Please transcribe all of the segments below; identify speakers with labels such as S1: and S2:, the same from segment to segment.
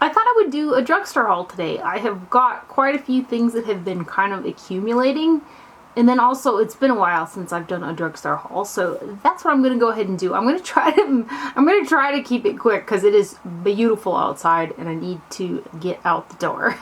S1: I thought I would do a drugstore haul today. I have got quite a few things that have been kind of accumulating, and then also it's been a while since I've done a drugstore haul, so that's what I'm gonna go ahead and do. I'm gonna try to keep it quick because it is beautiful outside and I need to get out the door.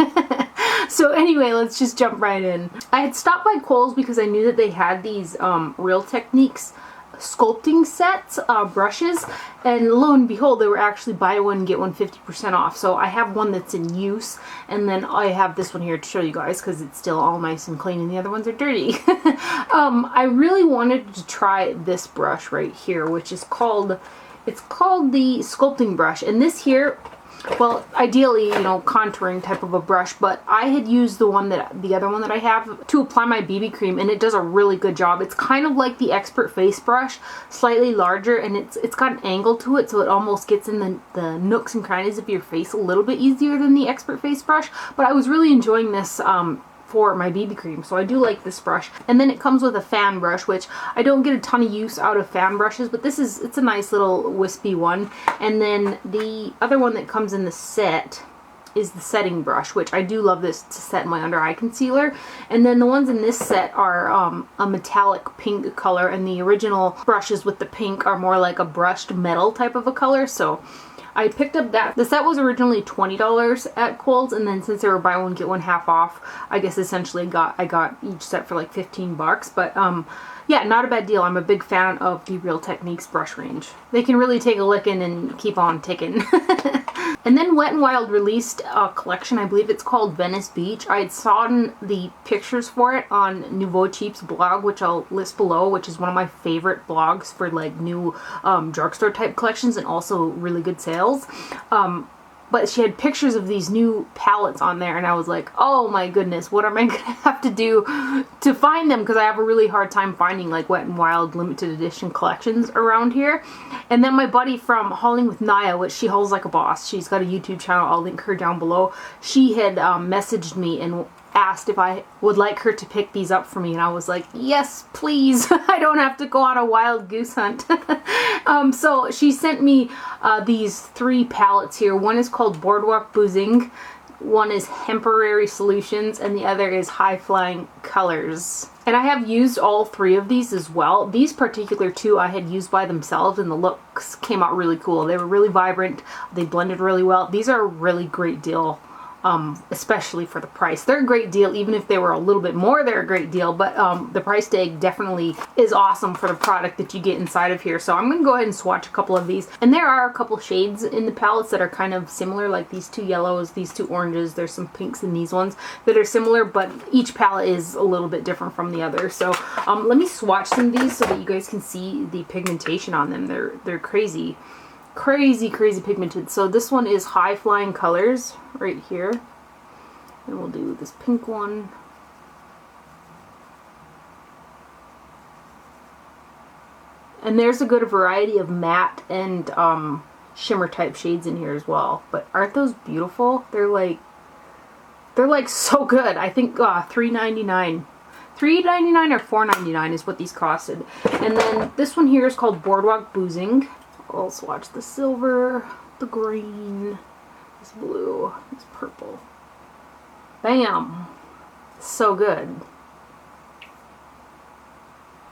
S1: So anyway, let's just jump right in. I had stopped by Kohl's because I knew that they had these Real Techniques sculpting sets, brushes, and lo and behold, they were actually buy one get one 50% off. So I have one that's in use, and then I have this one here to show you guys because it's still all nice and clean and the other ones are dirty. I really wanted to try this brush right here, which is called, it's called the sculpting brush, and this here, well, ideally, you know, contouring type of a brush, but I had used the other one that I have to apply my BB cream, and it does a really good job. It's kind of like the Expert Face brush, slightly larger, and it's got an angle to it, so it almost gets in the nooks and crannies of your face a little bit easier than the Expert Face brush. But I was really enjoying this for my BB cream, so I do like this brush. And then it comes with a fan brush, which I don't get a ton of use out of fan brushes, but it's a nice little wispy one. And then the other one that comes in the set is the setting brush, which I do love this to set my under eye concealer. And then the ones in this set are a metallic pink color, and the original brushes with the pink are more like a brushed metal type of a color. So I picked up that. The set was originally $20 at Kohl's, and then since they were buy one get one half off, I guess essentially I got each set for like 15 bucks. But yeah, not a bad deal. I'm a big fan of the Real Techniques brush range. They can really take a licking and keep on ticking. And then Wet n Wild released a collection, I believe it's called Venice Beach. I had saw the pictures for it on Nouveau Cheap's blog, which I'll list below, which is one of my favorite blogs for like new drugstore type collections and also really good sales. But she had pictures of these new palettes on there, and I was like, oh my goodness, what am I gonna have to do to find them? Because I have a really hard time finding like Wet n Wild limited edition collections around here. And then my buddy from Hauling with Naya, which she hauls like a boss, she's got a YouTube channel, I'll link her down below. She had messaged me and asked if I would like her to pick these up for me, and I was like, yes, please. I don't have to go on a wild goose hunt. So she sent me these 3 palettes here. One is called Boardwalk Boozing, one is Temporary Solutions, and the other is High Flying Colors. And I have used all 3 of these as well. These particular 2 I had used by themselves, and the looks came out really cool. They were really vibrant, they blended really well. These are a really great deal. Especially for the price. They're a great deal. Even if they were a little bit more, they're a great deal, but the price tag definitely is awesome for the product that you get inside of here. So I'm going to go ahead and swatch a couple of these, and there are a couple shades in the palettes that are kind of similar, like these 2 yellows, these 2 oranges, there's some pinks in these ones that are similar, but each palette is a little bit different from the other. So let me swatch some of these so that you guys can see the pigmentation on them. They're crazy pigmented. So this one is High Flying Colors right here, and we'll do this pink one. And there's a good variety of matte and shimmer type shades in here as well. But aren't those beautiful? They're like so good. I think $3.99. $3.99 or $4.99 is what these costed. And then this one here is called Boardwalk Boozing. I'll swatch the silver, the green, this blue, this purple. Bam! So good.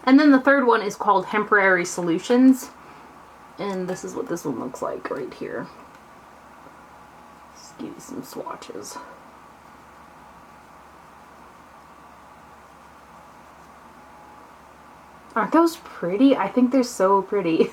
S1: And then the third one is called Temporary Solutions. And this is what this one looks like right here. Let's give you some swatches. Aren't those pretty? I think they're so pretty.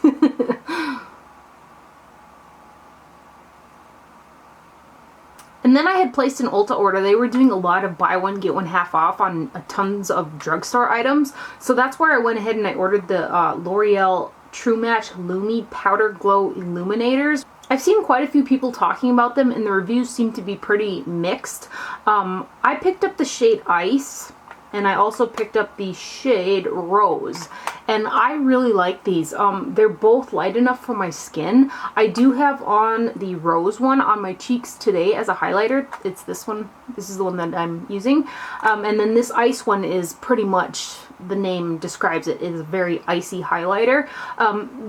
S1: And then I had placed an Ulta order. They were doing a lot of buy one get one half off on tons of drugstore items. So that's where I went ahead and I ordered the L'Oreal True Match Lumi Powder Glow Illuminators. I've seen quite a few people talking about them, and the reviews seem to be pretty mixed. I picked up the shade Ice, and I also picked up the shade Rose, and I really like these. They're both light enough for my skin. I do have on the Rose one on my cheeks today as a highlighter. It's this one. This is the one that I'm using. And then this Ice one is pretty much, the name describes it, is a very icy highlighter.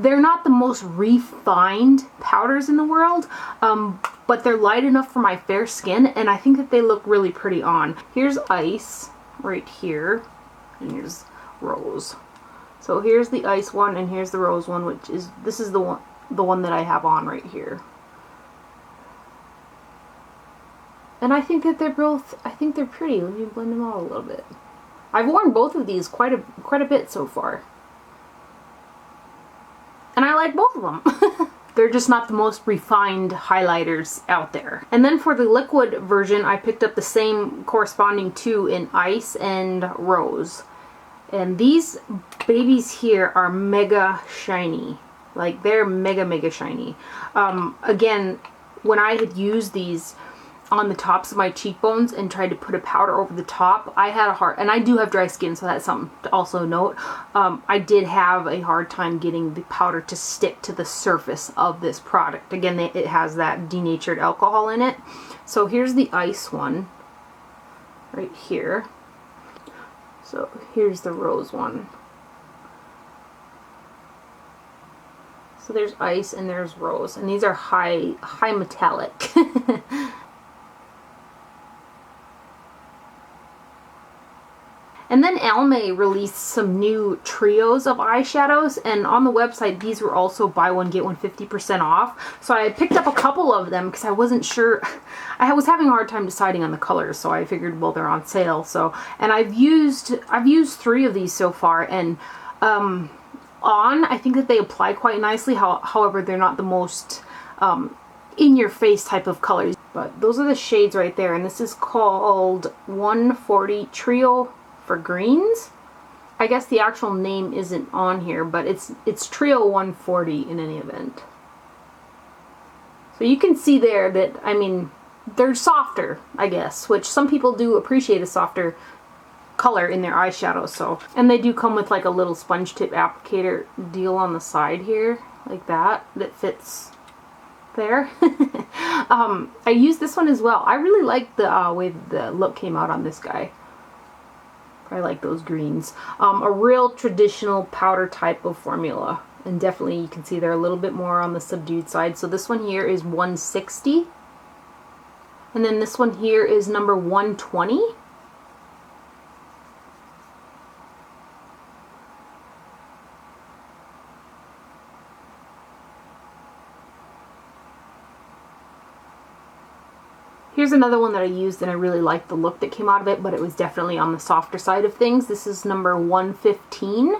S1: They're not the most refined powders in the world, but they're light enough for my fair skin, and I think that they look really pretty on. Here's Ice right here, and here's Rose. So here's the Ice one, and here's the Rose one, which is, this is the one that I have on right here. And I think that they're both, I think they're pretty. Let me blend them out a little bit. I've worn both of these quite a bit so far. And I like both of them. They're just not the most refined highlighters out there. And then for the liquid version, I picked up the same corresponding two in Ice and Rose. And these babies here are mega shiny. Like, they're mega shiny. Again, when I had used these on the tops of my cheekbones and tried to put a powder over the top, I had a hard, and I do have dry skin, so that's something to also note. I did have a hard time getting the powder to stick to the surface of this product. Again, it has that denatured alcohol in it. So here's the Ice one right here. So here's the Rose one. So there's Ice and there's Rose, and these are high metallic. And then Almay released some new trios of eyeshadows, and on the website these were also buy one get one 50% off. So I picked up a couple of them because I wasn't sure. I was having a hard time deciding on the colors, so I figured, well, they're on sale. So, and I've used 3 of these so far, and I think that they apply quite nicely. However, they're not the most in your face type of colors. But those are the shades right there, and this is called 140 Trio for Greens. I guess the actual name isn't on here, but it's Trio 140 in any event. So you can see there that, I mean, they're softer, I guess, which some people do appreciate a softer color in their eyeshadow. So, and they do come with like a little sponge tip applicator deal on the side here, like that fits there. I used this one as well. I really like the way the look came out on this guy. I like those greens. A real traditional powder type of formula. And definitely you can see they're a little bit more on the subdued side. So this one here is 160. And then this one here is number 120. Here's another one that I used, and I really liked the look that came out of it, but it was definitely on the softer side of things. This is number 115.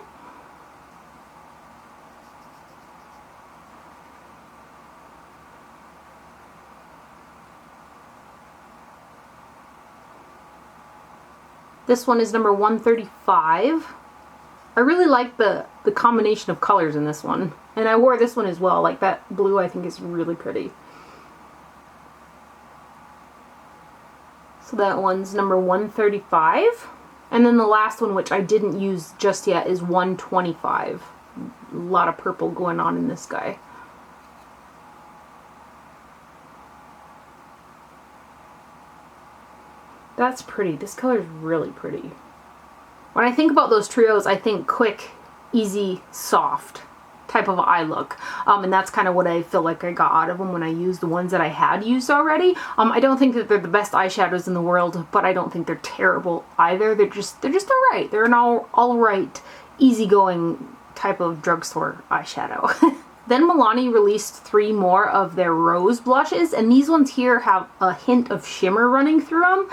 S1: This one is number 135. I really like the combination of colors in this one. And I wore this one as well. Like, that blue I think is really pretty. So that one's number 135. And then the last one, which I didn't use just yet, is 125. A lot of purple going on in this guy. That's pretty. This color is really pretty. When I think about those trios, I think quick, easy, soft type of eye look. And that's kind of what I feel like I got out of them when I used the ones that I had used already. I don't think that they're the best eyeshadows in the world, but I don't think they're terrible either. They're just alright. They're an alright, easygoing type of drugstore eyeshadow. Then Milani released 3 more of their rose blushes, and these ones here have a hint of shimmer running through them.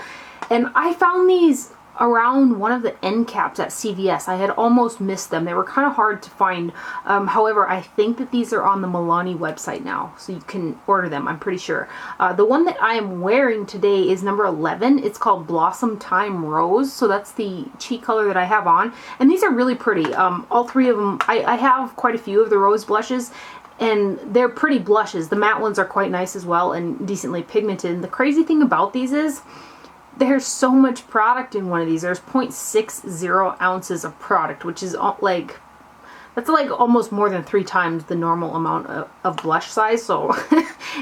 S1: And I found these around one of the end caps at CVS. I had almost missed them. They were kind of hard to find. However, I think that these are on the Milani website now, so you can order them, I'm pretty sure. The one that I am wearing today is number 11. It's called Blossom Time Rose, so that's the cheek color that I have on. And these are really pretty. All 3 of them, I have quite a few of the rose blushes, and they're pretty blushes. The matte ones are quite nice as well and decently pigmented. And the crazy thing about these is there's so much product in one of these. There's 0.60 ounces of product, which is like, that's like almost more than 3 times the normal amount of blush size. So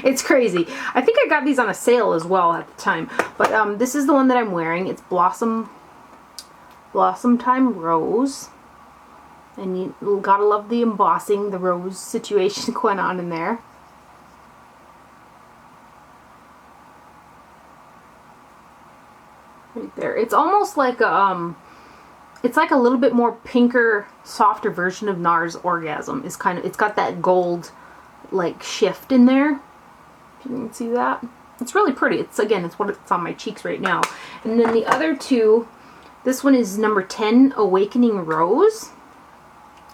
S1: it's crazy. I think I got these on a sale as well at the time. But this is the one that I'm wearing. It's Blossom Time Rose. And you gotta love the embossing, the rose situation going on in there. right there. It's almost like a, it's like a little bit more pinker, softer version of NARS Orgasm. It's kind of, it's got that gold, like, shift in there. If you can see that. It's really pretty. It's, again, it's what it's on my cheeks right now. And then the other two, this one is number 10, Awakening Rose.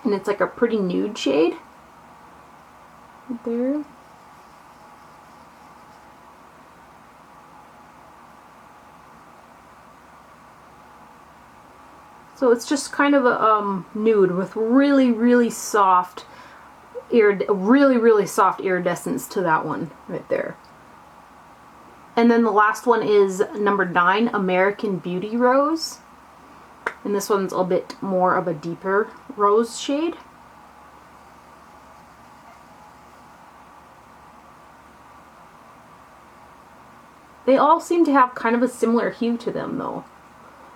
S1: And it's like a pretty nude shade. Right there. So it's just kind of a nude with really, really soft, really soft iridescence to that one right there. And then the last one is number 9, American Beauty Rose. And this one's a bit more of a deeper rose shade. They all seem to have kind of a similar hue to them though.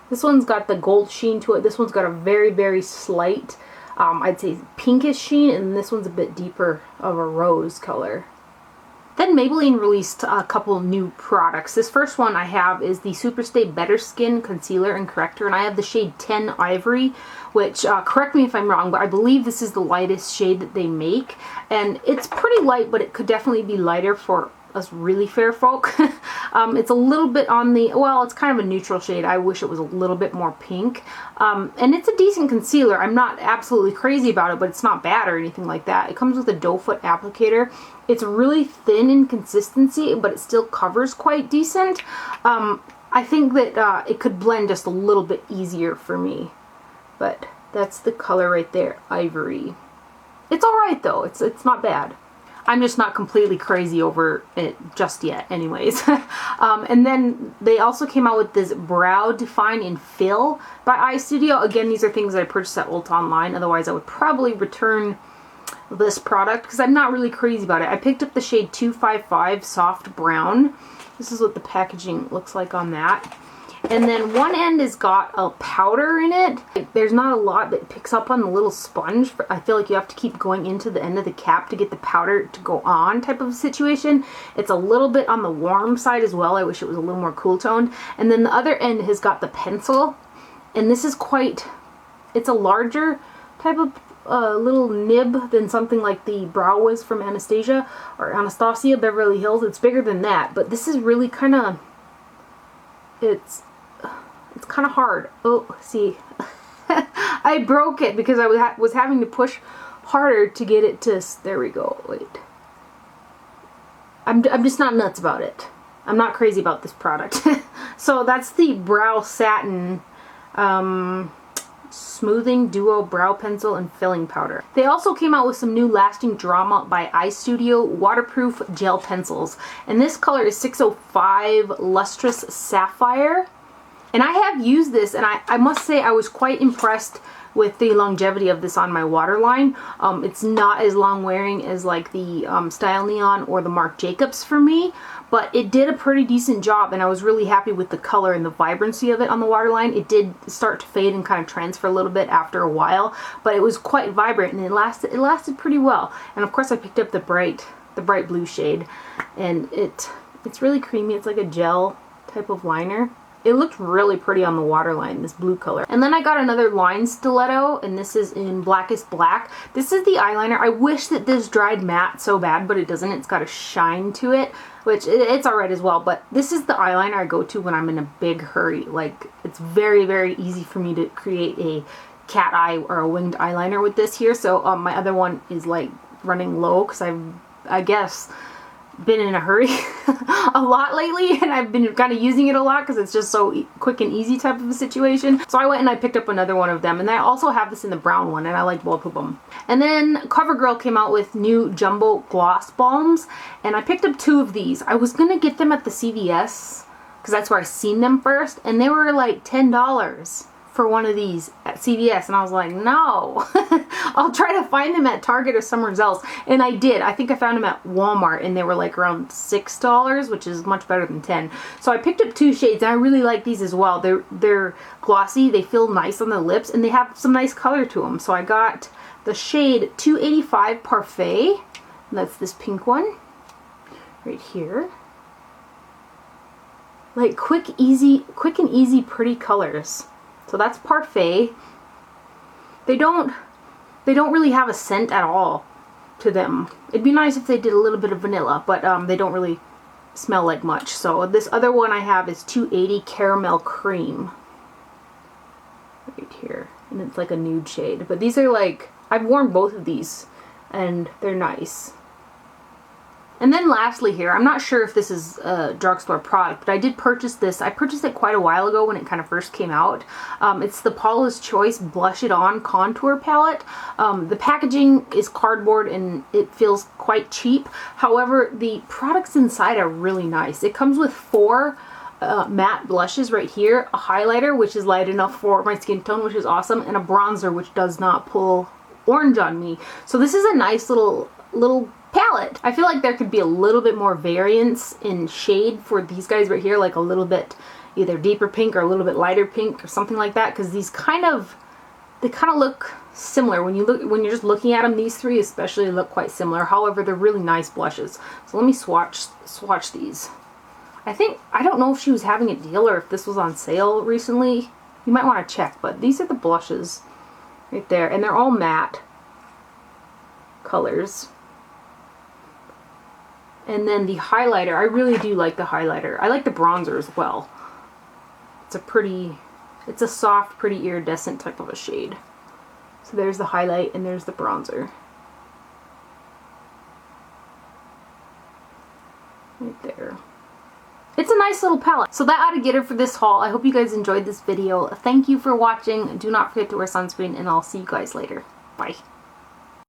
S1: This one's got the gold sheen to it. This one's got a very, very slight, I'd say pinkish sheen, and this one's a bit deeper of a rose color. Then Maybelline released a couple new products. This first one I have is the Superstay Better Skin Concealer and Corrector, and I have the shade 10 Ivory, which, correct me if I'm wrong, but I believe this is the lightest shade that they make. And it's pretty light, but it could definitely be lighter for us really fair folk. It's a little bit on the, well, it's kind of a neutral shade. I wish it was a little bit more pink. And it's a decent concealer. I'm not absolutely crazy about it, but it's not bad or anything like that. It comes with a doe foot applicator. It's really thin in consistency, but it still covers quite decent. I think that it could blend just a little bit easier for me. But that's the color right there, Ivory. It's alright though. It's not bad. I'm just not completely crazy over it just yet anyways. And then they also came out with this Brow Define in Fill by iStudio. Again, these are things that I purchased at Ulta online. Otherwise, I would probably return this product because I'm not really crazy about it. I picked up the shade 255 Soft Brown. This is what the packaging looks like on that. And then one end has got a powder in it. There's not a lot that picks up on the little sponge. I feel like you have to keep going into the end of the cap to get the powder to go on type of situation. It's a little bit on the warm side as well. I wish it was a little more cool toned. And then the other end has got the pencil. And this is quite, it's a larger type of little nib than something like the Brow Wiz from Anastasia or Anastasia Beverly Hills. It's bigger than that. But this is really kind of, it's kind of hard. Oh, see, I broke it because I was having to push harder to get it to, there we go, wait. I'm just not nuts about it. I'm not crazy about this product. So that's the Brow Satin Smoothing Duo Brow Pencil and Filling Powder. They also came out with some new Lasting Drama by iStudio Waterproof Gel Pencils. And this color is 605 Lustrous Sapphire. And I have used this, and I must say I was quite impressed with the longevity of this on my waterline. It's not as long wearing as like the Style Neon or the Marc Jacobs for me, but it did a pretty decent job, and I was really happy with the color and the vibrancy of it on the waterline. It did start to fade and kind of transfer a little bit after a while, but it was quite vibrant and it lasted pretty well. And of course I picked up the bright blue shade, and it's really creamy. It's like a gel type of liner. It looked really pretty on the waterline, this blue color. And then I got another line stiletto, and this is in Blackest Black. This is the eyeliner. I wish that this dried matte so bad, but it doesn't. It's got a shine to it, which it's alright as well. But this is the eyeliner I go to when I'm in a big hurry. Like, it's very, very easy for me to create a cat eye or a winged eyeliner with this here. So my other one is like running low because I guess been in a hurry a lot lately, and I've been kind of using it a lot because it's just so quick and easy type of a situation. So I went and I picked up another one of them, and I also have this in the brown one, and I like both of them. And then Covergirl came out with new jumbo gloss balms, and I picked up 2 of these. I was gonna get them at the CVS because that's where I seen them first, and they were like $10 for one of these at CVS, and I was like, no. I'll try to find them at Target or somewhere else. And I did. I think I found them at Walmart, and they were like around $6, which is much better than 10. So I picked up 2 shades, and I really like these as well. They're glossy, they feel nice on the lips, and they have some nice color to them. So I got the shade 285 Parfait, and that's this pink one right here. like quick and easy pretty colors. So that's Parfait. They don't really have a scent at all to them. It'd be nice if they did a little bit of vanilla, but they don't really smell like much. So this other one I have is 280 Caramel Cream. Right here. And it's like a nude shade. But these are like, I've worn both of these and they're nice. And then lastly here, I'm not sure if this is a drugstore product, but I did purchase this. I purchased it quite a while ago when it kind of first came out. It's the Paula's Choice Blush It On Contour Palette. The packaging is cardboard and it feels quite cheap. However, the products inside are really nice. It comes with 4 matte blushes right here, a highlighter, which is light enough for my skin tone, which is awesome, and a bronzer, which does not pull orange on me. So this is a nice little palette. I feel like there could be a little bit more variance in shade for these guys right here, like a little bit either deeper pink or a little bit lighter pink or something like that, because these kind of look similar when you're just looking at them. These 3 especially look quite similar. However, they're really nice blushes. So let me swatch these. I don't know if she was having a deal or if this was on sale recently. You might want to check, but these are the blushes right there, and they're all matte colors. And then the highlighter, I really do like the highlighter. I like the bronzer as well. It's a soft, pretty iridescent type of a shade. So there's the highlight and there's the bronzer. Right there. It's a nice little palette. So that ought to get it for this haul. I hope you guys enjoyed this video. Thank you for watching. Do not forget to wear sunscreen and I'll see you guys later. Bye.